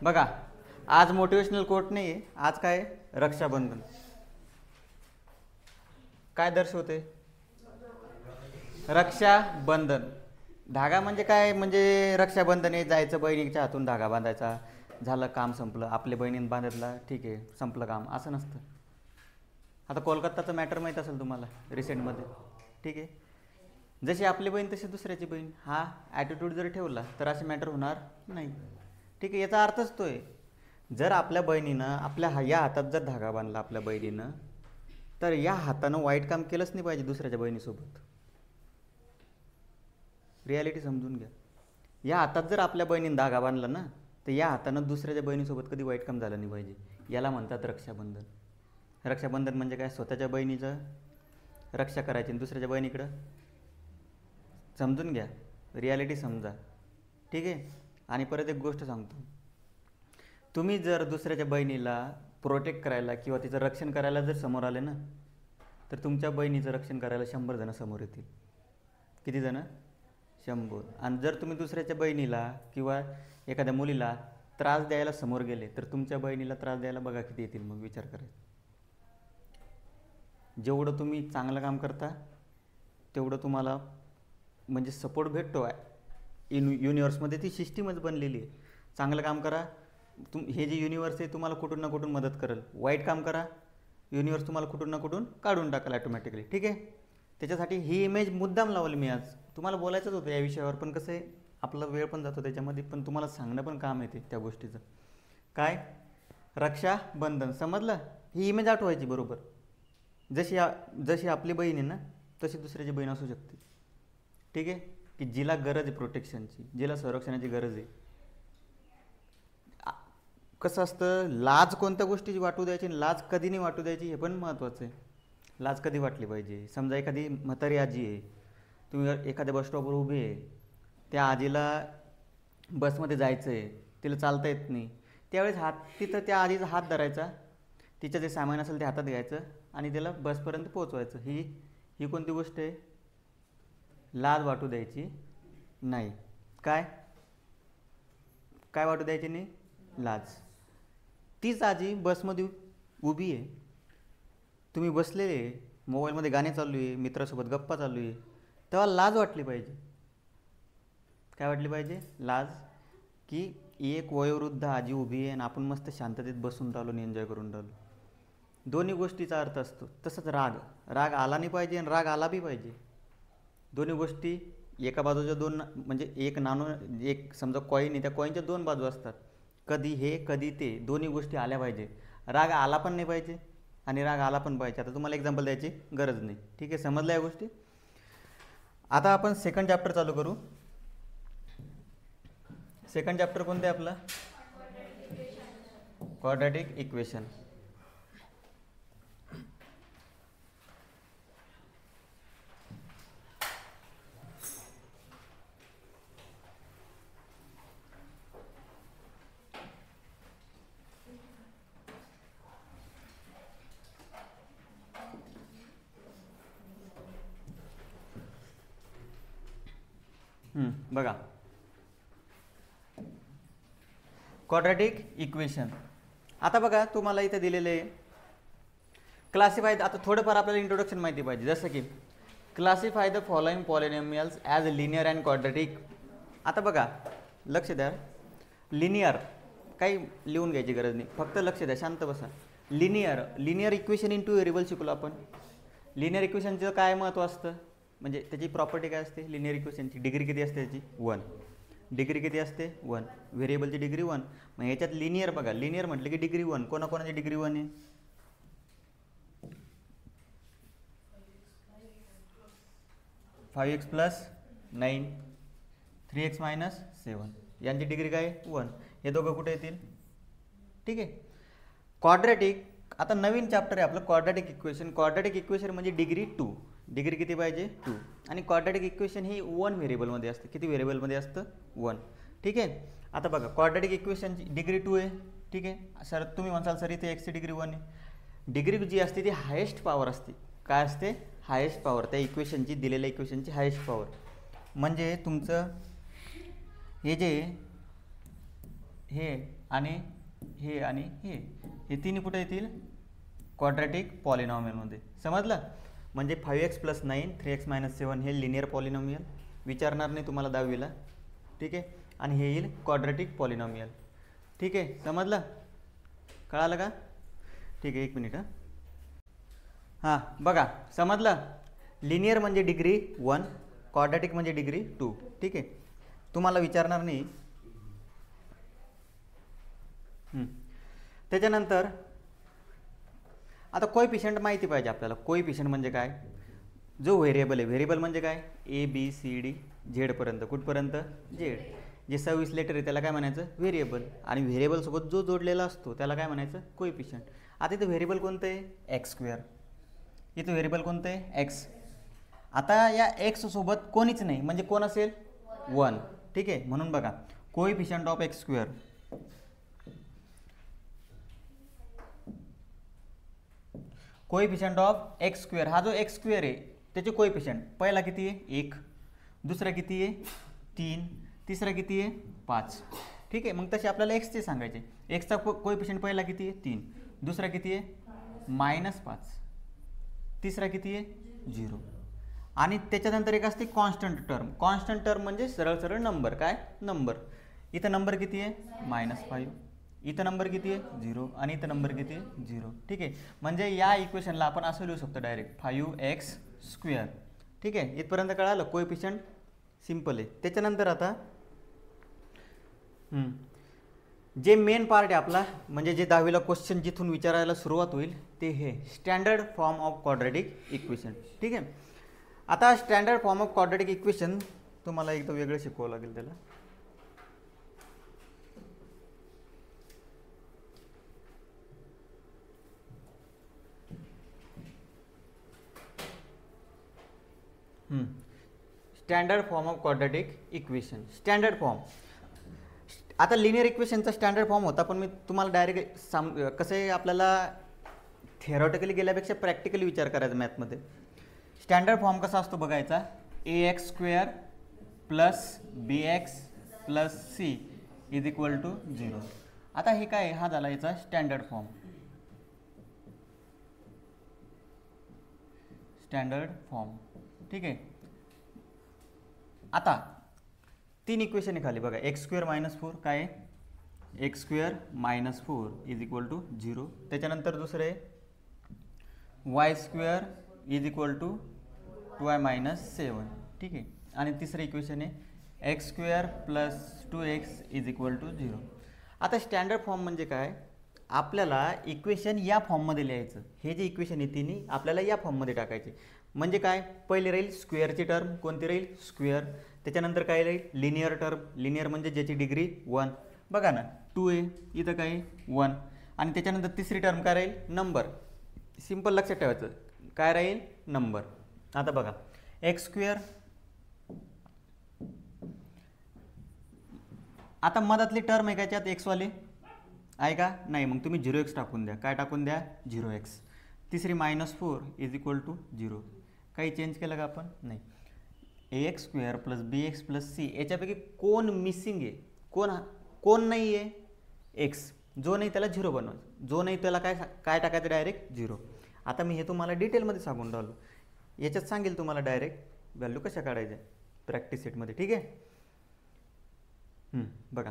बघा, आज motivational quote नाही आहे, आज काय रक्षाबंधन. काय दर्शवते? रक्षाबंधन. धागा म्हणजे काय? म्हणजे रक्षाबंधन आहे, जायचं बहिणीच्या हातून धागा बांधायचा, झालं काम संपलं. आपल्या बहिणीने बांधितला, ठीक आहे, संपलं काम, असं नसतं. आता कोलकाताचं मॅटर माहीत असेल तुम्हाला रिसेंटमध्ये, ठीक आहे. जशी आपली बहीण तशी दुसऱ्याची बहीण, हा ॲटिट्यूड जर ठेवला तर असे मॅटर होणार नाही, ठीक आहे. याचा अर्थच तो आहे, जर आपल्या बहिणीनं आपल्या या हातात जर धागा बांधला आपल्या बहिणीनं, तर या हातानं वाईट काम केलंच नाही पाहिजे दुसऱ्याच्या बहिणीसोबत. रियालिटी समजून घ्या. या हातात जर आपल्या बहिणीनं धागा बांधला ना, तर या हातानं दुसऱ्याच्या बहिणीसोबत कधी वाईट काम झालं नाही पाहिजे. याला म्हणतात रक्षाबंधन. रक्षाबंधन म्हणजे काय? स्वतःच्या बहिणीचं रक्षा करायची आणि दुसऱ्याच्या बहिणीकडं. समजून घ्या, रियालिटी समजा, ठीक आहे. आणि परत एक गोष्ट सांगतो, तुम्ही जर दुसऱ्याच्या बहिणीला प्रोटेक्ट करायला किंवा तिचं रक्षण करायला जर समोर आले ना, तर तुमच्या बहिणीचं रक्षण करायला 100 जण समोर येतील. किती जण? 100. आणि जर तुम्ही दुसऱ्याच्या बहिणीला किंवा एखाद्या मुलीला त्रास द्यायला समोर गेले, तर तुमच्या बहिणीला त्रास द्यायला बघा किती येतील. मग विचार करायचा. जेवढं तुम्ही चांगलं काम करता तेवढं तुम्हाला म्हणजे सपोर्ट भेटतो आहे. युनिवर्समध्ये ती सिस्टीमच बनलेली आहे. चांगलं काम करा, हे जे युनिवर्स आहे तुम्हाला कुठून ना कुठून मदत करेल. वाईट काम करा, युनिवर्स तुम्हाला कुठून ना कुठून काढून टाकेल ॲटोमॅटिकली, ठीक आहे. त्याच्यासाठी ही इमेज मुद्दाम लावली मी आज. तुम्हाला बोलायचंच होतं या विषयावर, पण कसं आहे आपला वेळ पण जातो त्याच्यामध्ये, पण तुम्हाला सांगणं पण काम येते त्या गोष्टीचं. काय? रक्षाबंधन. समजलं? ही इमेज आठवायची बरोबर. जशी आपली बहीण आहे ना, तशी दुसऱ्याची बहीण असू शकते, ठीक आहे. की जिला गरज आहे प्रोटेक्शनची, जिला संरक्षणाची गरज आहे. कसं असतं, लाज कोणत्या गोष्टीची वाटू द्यायची आणि लाज कधी नाही वाटू द्यायची, हे पण महत्त्वाचं आहे. लाज कधी वाटली पाहिजे? समजा एखादी म्हातारी आजी आहे, तुम्ही एखाद्या बसस्टॉपवर उभे आहे, त्या आजीला बसमध्ये जायचं आहे, तिला चालता येत नाही, त्यावेळेस तिथं त्या आजीचा हात धरायचा, तिचं जे सामान असेल ते हातात घ्यायचं आणि त्याला बसपर्यंत पोहोचवायचं. ही कोणती गोष्ट आहे? लाज वाटू द्यायची नाही. काय वाटू द्यायची नाही? लाज. तीच आजी बसमध्ये उभी आहे, तुम्ही बसलेले, मोबाईलमध्ये गाणे चालू आहे, मित्रासोबत गप्पा चालू आहे, तेव्हा लाज वाटली पाहिजे. काय वाटली पाहिजे? लाज. की एक वयोवृद्ध आजी उभी आहे आणि आपण मस्त शांततेत बसून राहिलो आणि एन्जॉय करून राहिलो. दोन्ही गोष्टीचा अर्थ असतो. तसंच राग आला नाही पाहिजे आणि राग आला बी पाहिजे. दोन्ही गोष्टी एका बाजूच्या दोन, म्हणजे एक समजा कॉईन आहे, त्या कॉईनच्या दोन बाजू असतात. कधी हे कधी ते, दोन्ही गोष्टी आल्या पाहिजे. राग आला पण नाही पाहिजे आणि राग आला पण पाहिजे. आता तुम्हाला एक्झाम्पल द्यायची गरज नाही, ठीक आहे. समजल्या या गोष्टी? आता आपण सेकंड चॅप्टर चालू करू. सेकंड चॅप्टर कोणतं आहे आपलं? Quadratic equation. बघा, क्वाड्रॅटिक इक्वेशन. आता बघा, तुम्हाला इथे दिलेले क्लासिफाय. आता थोडंफार आपल्याला इंट्रोडक्शन माहिती पाहिजे. जसं की classify the following polynomials as linear and quadratic. आता बघा, लक्ष द्या. लिनियर काही लिहून घ्यायची गरज नाही, फक्त लक्ष द्या, शांत बसा. Linear equation in two variable शिकलो आपण. लिनियर इक्वेशनचं काय महत्त्व असतं, म्हणजे त्याची प्रॉपर्टी काय असते? लिनियर इक्वेशनची डिग्री किती असते? त्याची 1. डिग्री किती असते? 1. व्हेरिएबलची डिग्री 1. मग ह्याच्यात लिनियर बघा, लिनियर म्हटलं की डिग्री 1. कोणाकोणाची डिग्री 1 आहे? 5x + 9, 3x - 7, यांची डिग्री काय? 1. हे दोघं कुठे येतील? ठीक आहे. क्वाड्रॅटिक. आता नवीन चॅप्टर आहे आपलं क्वाड्रॅटिक इक्वेशन. क्वाड्रॅटिक इक्वेशन म्हणजे डिग्री 2. डिग्री किती पाहिजे? 2. आणि क्वाड्रॅटिक इक्वेशन ही 1 व्हेरिएबलमध्ये असतं. किती व्हेरिएबलमध्ये असतं? 1. ठीक आहे. आता बघा, क्वाड्रॅटिक इक्वेशनची डिग्री 2 आहे, ठीक आहे. सर तुम्ही म्हणाल सर इथे एक्सची डिग्री 1 आहे. डिग्री जी असते ती हायेस्ट पॉवर असते. काय असते? Highest power. त्या इक्वेशनची, दिलेल्या इक्वेशनची हायेस्ट पॉवर. म्हणजे तुमचं हे जे हे आणि हे तिन्ही कुठे येतील क्वाड्रॅटिक पॉलिनॉमियलमध्ये. समजलं? म्हणजे 5x + 9 3x - 7 हे लिनियर पॉलिनॉमियल विचारणार नाही तुम्हाला 10वीला. ठीक आहे. आणि हे येईल क्वाड्रॅटिक पॉलिनॉमियल. ठीक आहे. समजलं? कळालं का? ठीक आहे. 1 मिनिट. हां बघा समजलं. लिनियर म्हणजे डिग्री 1, क्वाड्रॅटिक म्हणजे डिग्री 2. ठीक आहे. तुम्हाला विचारणार नाही. त्याच्यानंतर आता कोएफिशियंट माहिती पाहिजे आपल्याला. कोएफिशियंट म्हणजे काय? जो व्हेरिएबल आहे. व्हेरिएबल म्हणजे काय? ABCD झेडपर्यंत. कुठपर्यंत? झेड. जे 26 लेटर आहे त्याला काय म्हणायचं? व्हेरिएबल. आणि व्हेरिएबलसोबत जो जोडलेला असतो त्याला काय म्हणायचं? कोएफिशियंट. आता इथं व्हेरिएबल कोणतं आहे? x². इथं व्हेरिएबल कोणतं आहे? x. आता या x सोबत कोणीच नाही म्हणजे कोण असेल? 1. ठीक आहे. म्हणून बघा coefficient of x². Coefficient of x². हा जो x² आहे त्याचे कोएफिशियंट पहिला किती आहे? 1. दुसरा किती आहे? 3. तिसरा किती आहे? 5. ठीक आहे. मग तसे आपल्याला x चे सांगायचे. x चा कोएफिशियंट पहिला किती आहे? 3. दुसरा किती आहे? -5. तिसरा किती आहे? 0. आणि त्याच्यानंतर एक असते कॉन्स्टंट टर्म. कॉन्स्टंट टर्म म्हणजे सरळ सरळ नंबर. काय? नंबर. इथं नंबर किती आहे? -5. इथं नंबर किती आहे? 0. आणि इथं नंबर किती आहे? 0. ठीक आहे. म्हणजे या इक्वेशनला आपण असं लिहू शकतो डायरेक्ट 5x². ठीक आहे. इथपर्यंत कळालं? कोएफिशियंट सिम्पल आहे. त्याच्यानंतर आता जे मेन पार्ट आहे आपला म्हणजे जे 10वीला क्वेश्चन जिथून विचारायला सुरुवात होईल ते हे standard form of quadratic equation. ठीक आहे. आता standard form of quadratic equation तुम्हाला एकदम वेगळं शिकवावं लागेल त्याला. Standard form of quadratic equation. Standard form. आता लिनियर इक्वेशनचा स्टँडर्ड फॉर्म होता पण मी तुम्हाला डायरेक्ट कसं आहे आपल्याला थिअरॉटिकली गेल्यापेक्षा प्रॅक्टिकली विचार करायचा मॅथमध्ये. स्टँडर्ड फॉर्म कसा असतो बघायचा? ax² + bx + c = 0. आता हे काय? हा झाला याचा स्टँडर्ड फॉर्म. Standard form. ठीक आहे. आता 3 इक्वेशन आहे खाली बघा. x² - 4 काय आहे? x² - 4 = 0. त्याच्यानंतर दुसरं आहे y² = 2y - 7. ठीक आहे. आणि तिसरं इक्वेशन आहे x² + 2x = 0. आता स्टँडर्ड फॉर्म म्हणजे काय? आपल्याला इक्वेशन या फॉर्ममध्ये लिहायचं. हे जे इक्वेशन आहे तिन्ही आपल्याला या फॉर्ममध्ये टाकायचे. म्हणजे काय? पहिले राहील स्क्वेअरची टर्म. कोणती राहील? स्क्वेअर. त्याच्यानंतर काय राहील? Linear term. लिनियर म्हणजे ज्याची डिग्री 1. बघा ना 2 आहे. इथं काय? 1. आणि त्याच्यानंतर तिसरी टर्म काय राहील? नंबर. सिम्पल लक्षात ठेवायचं. काय राहील? नंबर. आता बघा x². आता मधातली टर्म आहे का याच्यात एक्सवाली? आहे का? नाही. मग तुम्ही 0x टाकून द्या. काय टाकून द्या? 0x. तिसरी -4 = 0. काही चेंज केलं का आपण? नाही. ax² + bx + c याच्यापैकी कोण मिसिंग आहे? कोण नाही आहे? x. जो नाही त्याला 0 बनवायचं. जो नाही त्याला काय टाकायचं? डायरेक्ट 0. आता मी हे तुम्हाला डिटेलमध्ये सांगून राहिलो. याच्यात सांगेल तुम्हाला डायरेक्ट व्हॅल्यू कशा काढायच्या प्रॅक्टिस सेटमध्ये. ठीक आहे. बघा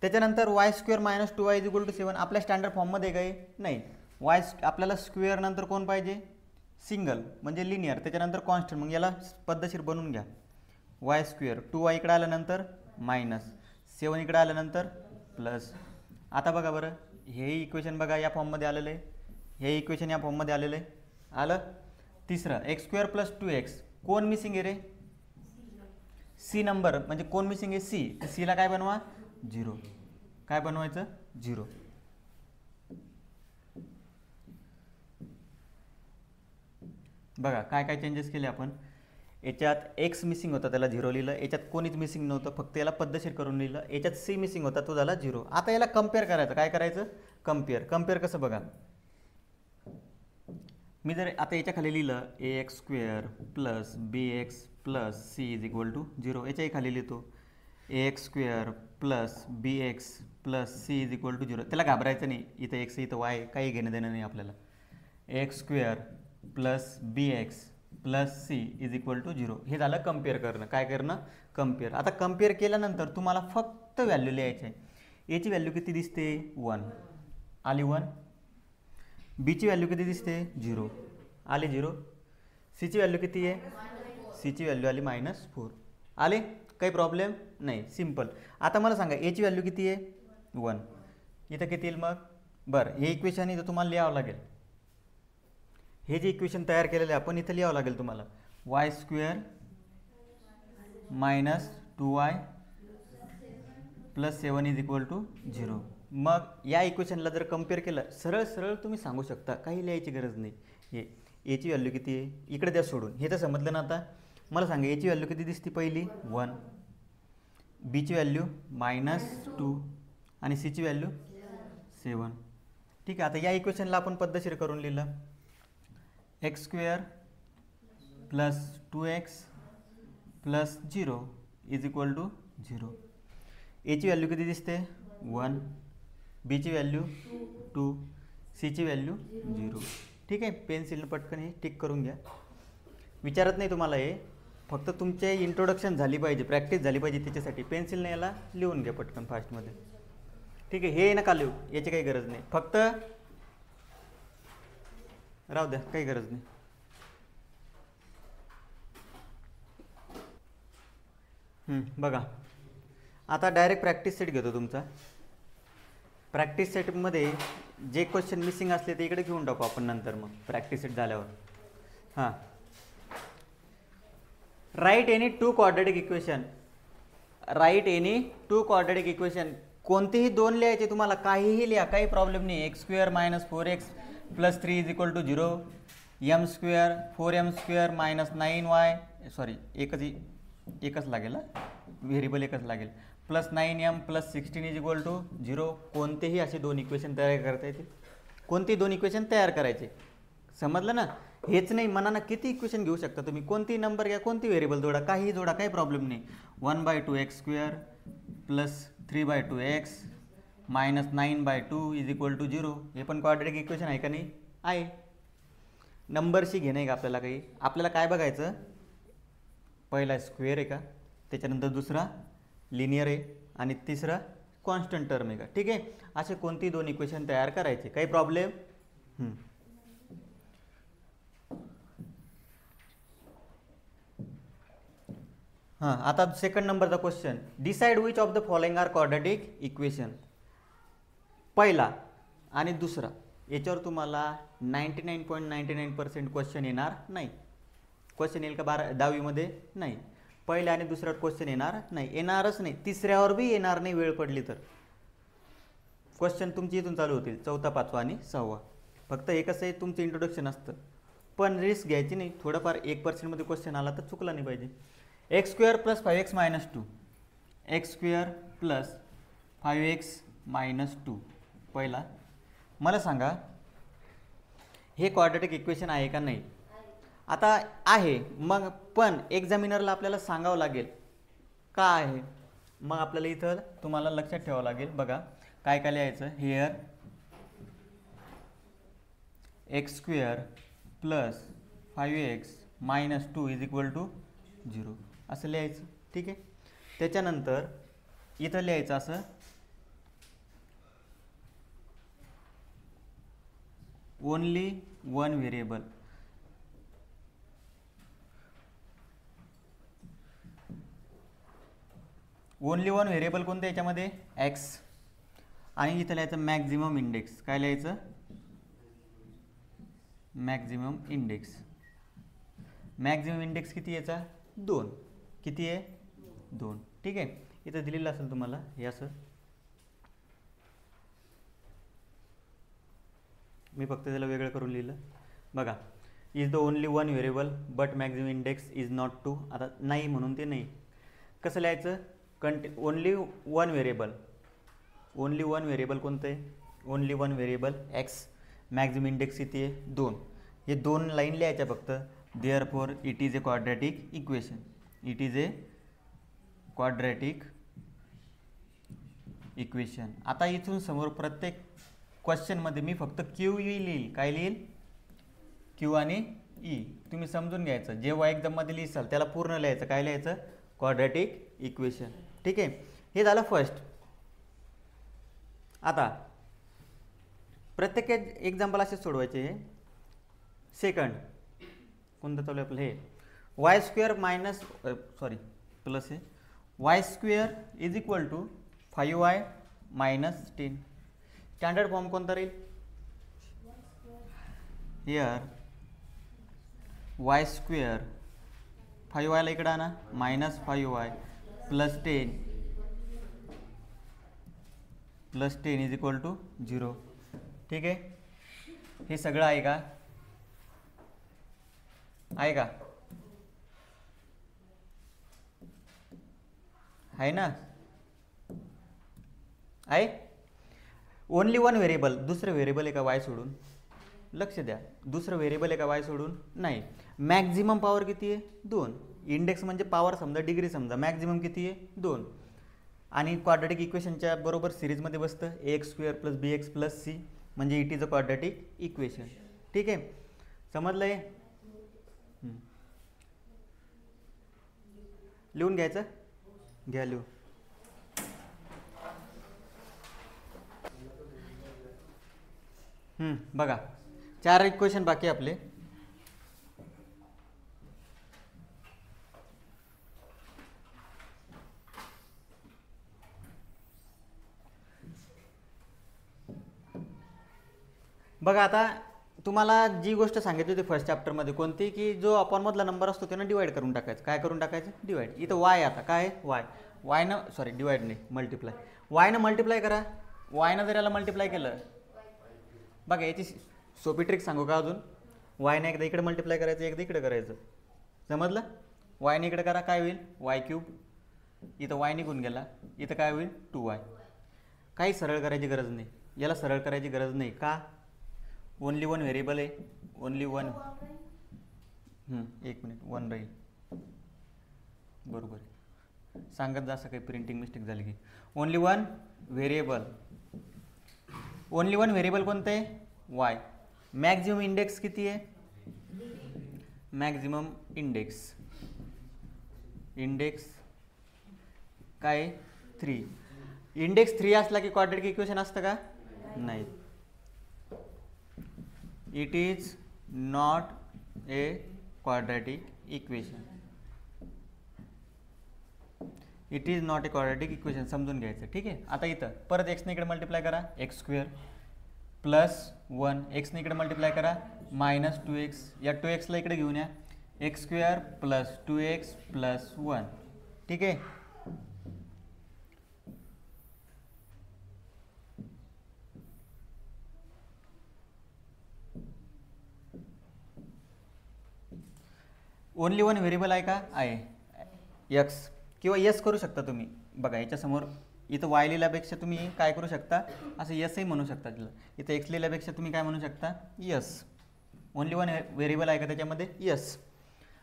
त्याच्यानंतर y² - 2y = 7 आपल्या स्टँडर्ड फॉर्ममध्ये काही नाही. आपल्याला स्क्वेअर नंतर कोण पाहिजे? सिंगल म्हणजे लिनियर. त्याच्यानंतर कॉन्स्टंट. मग याला पद्धतशीर बनवून घ्या. y². 2y इकडे आल्यानंतर -7 इकडे आल्यानंतर प्लस. आता बघा बरं हे इक्वेशन बघा या फॉर्ममध्ये आलेलं आहे. हे इक्वेशन या फॉर्ममध्ये आलेलं आहे. आलं. तिसरं x² + 2x कोण मिसिंग आहे रे? C number. म्हणजे कोण मिसिंग आहे? सी. तर सीला काय बनवा? 0. काय बनवायचं? 0. बघा काय काय चेंजेस केले आपण. याच्यात x मिसिंग होता त्याला 0 लिहिलं. याच्यात कोणीच मिसिंग नव्हतं फक्त याला पद्धतशीर करून लिहिलं. याच्यात c मिसिंग होता तो झाला 0. आता याला कम्पेअर करायचं. काय करायचं? कम्पेअर कसं बघा. मी जर आता याच्या खाली लिहिलं ax² + bx + c = 0 याच्याही खाली लिहितो. X square plus b x plus c is equal to 0. त्याला घाबरायचं नाही, इथं एक्स इथं वाय काही घेणं देणं नाही आपल्याला. X square plus b x plus c is equal to 0. हे झालं कम्पेअर करणं. काय करणं? कम्पेअर. आता कम्पेअर केल्यानंतर तुम्हाला फक्त व्हॅल्यू लिहायची आहे. एची व्हॅल्यू किती दिसते? 1 आली 1. बीची व्हॅल्यू किती दिसते? 0 आली 0. सीची व्हॅल्यू किती आहे? सीची व्हॅल्यू आली -4 आले. काही प्रॉब्लेम नाही, सिम्पल. आता मला सांगा एची व्हॅल्यू किती आहे? 1. इथं किती येईल मग? बरं, हे इक्वेशन इथं तुम्हाला लिहावं लागेल. हे जे इक्वेशन तयार केलेलं आहे आपण इथं लिहावं लागेल तुम्हाला. Y square minus 2y plus 7 is equal to 0. मग या इक्वेशनला जर कम्पेअर केलं, सरळ सरळ तुम्ही सांगू शकता, काही लिहायची गरज नाही. हे एची व्हॅल्यू किती आहे इकडे द्या सोडून. हे तर समजलं ना. आता मला सांगा एची व्हॅल्यू किती दिसते? पहिली 1, बीची व्हॅल्यू -2 आणि सीची व्हॅल्यू 7. ठीक आहे. आता या इक्वेशनला आपण पद्धतशीर करून लिहिलं. X square plus 2x plus 0 is equal to 0. एची व्हॅल्यू किती दिसते? 1, बीची व्हॅल्यू 2, सीची व्हॅल्यू 0. ठीक आहे. पेन्सिलनं पटकन हे टिक करून घ्या. विचारत नाही तुम्हाला हे, फक्त तुमचे इंट्रोडक्शन झाली पाहिजे, प्रॅक्टिस झाली पाहिजे. त्याच्यासाठी पेन्सिलने याला लिहून घ्या पटकन फास्टमध्ये. ठीक आहे. हे नका लिहू, याची काही गरज नाही. फक्त राहू द्या, काही गरज नाही. बघा आता डायरेक्ट प्रॅक्टिस सेट घेतो तुमचा. प्रॅक्टिस सेटमध्ये जे क्वेश्चन मिसिंग असले ते इकडे घेऊन टाकू आपण नंतर, मग प्रॅक्टिस सेट झाल्यावर. हां, write any 2 quadratic equation. Write any 2 quadratic equation. कोणतेही 2 लिहायचे तुम्हाला, काहीही लिहा, काही प्रॉब्लेम नाही. X square minus 4x plus 3 is equal to 0. M square 4m square minus 9y, sorry एकच लागेल, व्हेरिएबल एकच लागेल, plus 9m plus 16 is equal to 0. कोणतेही असे 2 इक्वेशन तयार करता येते. कोणतेही 2 इक्वेशन तयार करायचे. समजलं ना? हेच नाही, मनानं किती इक्वेशन घेऊ शकता तुम्ही. कोणती नंबर घ्या, कोणती व्हेरिएबल जोडा, काही जोडा, काही प्रॉब्लेम नाही. 1/2 x square plus 3/2 x minus 9/2 is equal to 0. हे पण क्वाड्रॅटिक इक्वेशन आहे का? नाही आहे. नंबरशी घेणं आहे का आपल्याला काही? आपल्याला काय बघायचं? पहिला स्क्वेअर आहे का, त्याच्यानंतर दुसरा लिनियर आहे आणि तिसरा कॉन्स्टंट टर्म आहे का. ठीक आहे. असे कोणती 2 इक्वेशन तयार करायचे, काही प्रॉब्लेम? हां, आता सेकंड नंबरचा question. Decide which of the following are quadratic equation. पहिला आणि दुसरा याच्यावर तुम्हाला 99.99% क्वेश्चन येणार नाही. क्वेश्चन येईल का 10वीमध्ये? नाही. पहिल्या आणि दुसऱ्यावर क्वेश्चन येणार नाही, येणारच नाही. तिसऱ्यावर बी येणार नाही वेळ पडली तर. क्वेश्चन तुमची इथून चालू होतील 4था, 5वा आणि 6वा. फक्त हे कसं आहे, तुमचं इंट्रोडक्शन असतं. पण रिस्क घ्यायची नाही. थोडंफार 1%मध्ये क्वेश्चन आला तर चुकला नाही पाहिजे. X square plus 5x minus 2. X square plus 5x minus 2. पहिला मला सांगा हे क्वाड्रॅटिक इक्वेशन आहे का? नाही. आता आहे, मग पण एक्झामिनरला आपल्याला सांगावं लागेल का आहे. मग आपल्याला इथं तुम्हाला लक्षात ठेवावं लागेल. बघा काय काय लिहायचं. Here x square plus 5x minus 2 is equal to 0 असं लिहायचं. ठीक आहे. त्याच्यानंतर इथं लिहायचं असं only one variable. Only one variable कोणतं याच्यामध्ये? एक्स. आणि इथं लिहायचं मॅक्झिमम इंडेक्स. काय लिहायचं? Maximum index. मॅक्झिमम इंडेक्स किती याचा? 2. किती आहे? 2. ठीक आहे. इथं दिलेलं असेल तुम्हाला हे असं. मी फक्त त्याला वेगळं करून लिहिलं. बघा, is the only one variable but maximum index is not 2. आता नाही म्हणून ते नाही. कसं लिहायचं? Only one variable. Only one variable कोणतं आहे? Only one variable x. Maximum index किती आहे? 2. हे 2 लाईन लिहायच्या फक्त. Therefore it is a quadratic equation. It is a quadratic equation. आता इथून समोर प्रत्येक क्वेश्चनमध्ये मी फक्त क्यू ई लिहील. काय लिहील? क्यू आणि ई. तुम्ही समजून घ्यायचं. जेव्हा एक्झाममध्ये लिहिसाल त्याला पूर्ण लिहायचं. काय लिहायचं? Quadratic equation. ठीक आहे, हे झालं फर्स्ट. आता प्रत्येक एक्झाम्पल असे सोडवायचे. सेकंड कोणतं चालू आहे आपलं? हे वाय स्क्वेअर मायनस प्लस आहे y square is equal to 5y minus 10. Standard form कोणता राहील? हिअर वाय स्क्वेअर 5y ला इकडं आणा minus 5y plus 10 is equal to 0. ठीक आहे, हे सगळं आहे का? आहे का? आहे ना? आहे. Only one variable. दुसरं व्हेरिएबल आहे का वाय सोडून? लक्ष द्या, दुसरं व्हेरिएबल आहे का वाय सोडून? नाही. मॅक्झिमम पॉवर किती आहे? 2. इंडेक्स म्हणजे पॉवर समजा, डिग्री समजा. मॅक्झिमम किती आहे? 2. आणि क्वाड्रॅटिक इक्वेशनच्या बरोबर सिरीजमध्ये बसतं ax² + bx + c म्हणजे it is a quadratic equation. ठीक आहे, समजलं आहे? लिहून घ्यायचं. घ्या लिहू. बघा 4 इक्वेशन बाकी आपले. बघा आता तुम्हाला जी गोष्ट सांगितली होती फर्स्ट चॅप्टरमध्ये कोणती, की जो अपॉनमधला नंबर असतो त्यानं डिवाइड करून टाकायचं. काय करून टाकायचं? डिवाइड. इथं वाय. आता काय वाय? वायनं डिवाइड नाही, मल्टिप्लाय. वायनं मल्टिप्लाय करा. वायनं जर याला मल्टिप्लाय केलं, बघा याची सोपी ट्रिक सांगू का अजून? वायने एकदा इकडे मल्टिप्लाय करायचं, एकदा इकडे करायचं. समजलं? वायने इकडे करा, काय होईल? y³. इथं वाय निघून गेला, इथं काय होईल? 2y. काही सरळ करायची गरज नाही, याला सरळ करायची गरज नाही. का? ओनली वन व्हेरिएबल आहे. Only one. एक मिनिट, 1 राहील. बरोबर आहे, सांगत जा असं काही प्रिंटिंग मिस्टेक झाली की. Only one variable. Only one variable कोणतं आहे? वाय. मॅक्झिमम इंडेक्स किती आहे? मॅक्झिमम इंडेक्स काय? 3. इंडेक्स 3 असला की क्वाड्रॅटिक इक्वेशन असतं का? नाही. It is not a quadratic equation. It is not a quadratic equation. समजून घ्यायचं. ठीक आहे, आता इथं परत एक्सने इकडे मल्टिप्लाय करा. x² + 1. एक्सने इकडे मल्टिप्लाय करा मायनस 2x. या 2xला इकडे घेऊन या. x² + 2x + 1. ठीक आहे, ओनली वन व्हेरिएबल आहे का? आहे. x किंवा यस करू शकता तुम्ही. बघा याच्यासमोर इथं वाय लिहिल्यापेक्षा तुम्ही काय करू शकता? असं यसही म्हणू शकता. तिला इथं एक्स लिहिल्यापेक्षा तुम्ही काय म्हणू शकता? यस. ओनली वन व्हेरिएबल आहे का त्याच्यामध्ये? यस.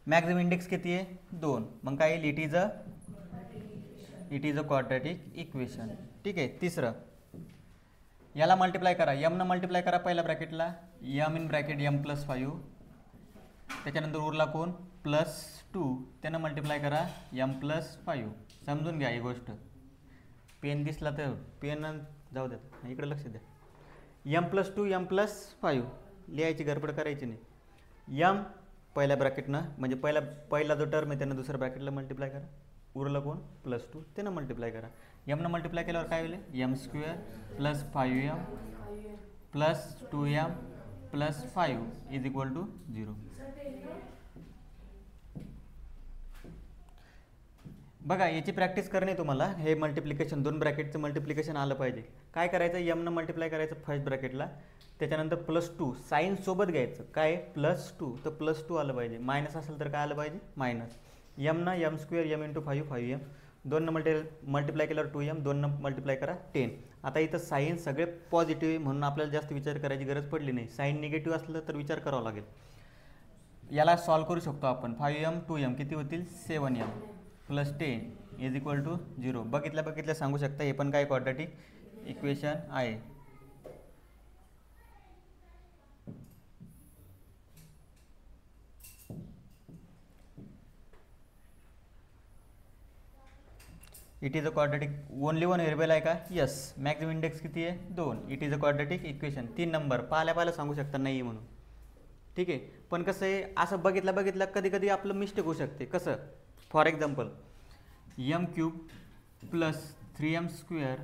मॅक्झिमम इंडेक्स किती आहे? 2. मग काय येईल? It is a quadratic equation. ठीक आहे. तिसरं, याला मल्टिप्लाय करा. यमनं मल्टिप्लाय करा पहिल्या ब्रॅकेटला. M in bracket m + 5. त्याच्यानंतर उरला कोण? +2. त्यानं मल्टिप्लाय करा m + 5. समजून घ्या ही गोष्ट. पेन दिसला तर पेन जाऊ द्या, इकडे लक्ष द्या. m+2 m + 5 लिहायची गडबड करायची नाही. m पहिल्या ब्रॅकेटनं म्हणजे पहिला जो टर्म आहे त्यानं दुसऱ्या ब्रॅकेटला मल्टिप्लाय करा. उरलं कोण? +2. त्यानं मल्टिप्लाय करा. mनं मल्टिप्लाय केल्यावर काय होईल? m² + 5m + 2m + 5 is equal to 0. बघा याची प्रॅक्टिस करणे तुम्हाला. हे मल्टिप्लिकेशन 2 ब्रॅकेटचं मल्टिप्लिकेशन आलं पाहिजे. काय करायचं? यमनं मल्टिप्लाय करायचं फर्स्ट ब्रॅकेटला. त्याच्यानंतर +2 साईन सोबत घ्यायचं. काय? +2. तर +2 आलं पाहिजे. मायनस असेल तर काय आलं पाहिजे? Minus. यमनं m² m × 5 5m. 2 multiply केल्यावर 2m. 2 मल्टिप्लाय करा 10. आता इथं साईन सगळे पॉझिटिव्ह आहे म्हणून आपल्याला जास्त विचार करायची गरज पडली नाही. साईन निगेटिव्ह असलं तर विचार करावा लागेल. याला सॉल्व करू शकतो आपण. 5m 2m किती होतील? 7m + 10 is equal to 0. बघितल्या सांगू शकता हे पण काय क्वाड्रॅटिक इक्वेशन आहे. It is a quadratic. Only one variable आहे का? यस. मॅक्झिमम इंडेक्स किती आहे? 2. It is a quadratic equation. 3 number पाहिल्या सांगू शकता नाही म्हणून. ठीक आहे. पण कसं आहे, असं बघितलं कधी कधी आपलं मिस्टेक होऊ शकते. कसं? For example m³ plus 3m²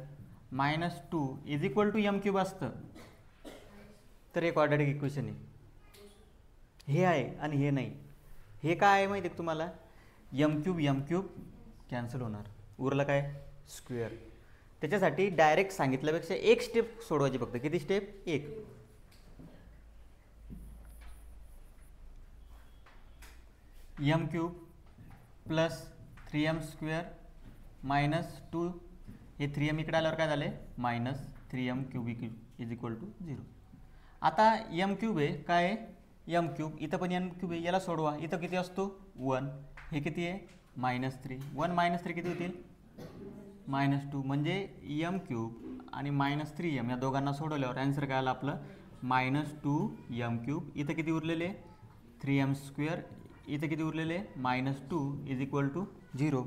minus 2 is equal to m³ असतं तर हे क्वाड्रॅटिक इक्वेशन आहे. हे आहे आणि हे नाही. हे काय आहे माहिती आहे तुम्हाला? m³ कॅन्सल होणार, उरलं काय? स्क्वेअर. त्याच्यासाठी डायरेक्ट सांगितल्यापेक्षा एक स्टेप सोडवायची फक्त. किती स्टेप? एक. m³ प्लस 3m² मायनस 2 हे 3m इकडे आल्यावर काय झाले? Minus 3m³ is equal to 0. आता m³ आहे काय आहे? m³. इथं पण m³ आहे, याला सोडवा. इथं किती असतो? 1. हे किती आहे? -3. 1 - 3 किती होतील? -2. म्हणजे m³ आणि -3m या दोघांना सोडवल्यावर आन्सर काय आला आपलं? -2m³. इथं किती उरलेले? 3m². इथं किती उरलेले? -2 इज इक्वल टू 0.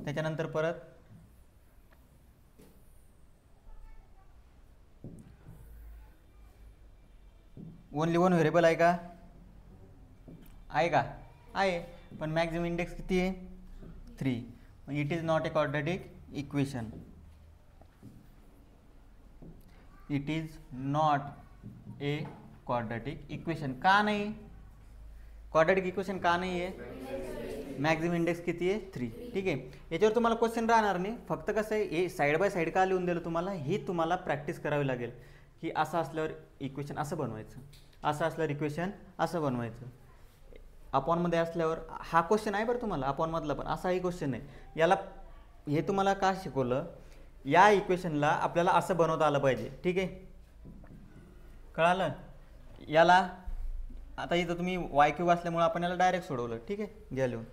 त्याच्यानंतर परत ओनली वन व्हेरिएबल आहे का? आहे का? आहे. पण मॅक्झिमम इंडेक्स किती आहे? 3. It is not a quadratic equation. It is not a quadratic equation. का नाही? क्वाड्रॅटिक इक्वेशन का नाही आहे? मॅक्झिमम इंडेक्स किती आहे? 3. ठीक आहे. याच्यावर तुम्हाला क्वेश्चन राहणार नाही. फक्त कसं आहे, हे साईड बाय साईड का लिहून दिलं तुम्हाला? ही तुम्हाला प्रॅक्टिस करावी लागेल की असं असल्यावर इक्वेशन असं बनवायचं, असं असल्यावर इक्वेशन असं बनवायचं. अपॉनमध्ये असल्यावर हा क्वेश्चन आहे बरं तुम्हाला अपॉनमधला पण असाही क्वेश्चन आहे. याला हे तुम्हाला का शिकवलं? या इक्वेशनला आपल्याला असं बनवता आलं पाहिजे. ठीक आहे, कळालं? याला आता इथं तुम्ही y³ असल्यामुळे आपण याला डायरेक्ट सोडवलं. ठीक आहे, घ्या लिहून.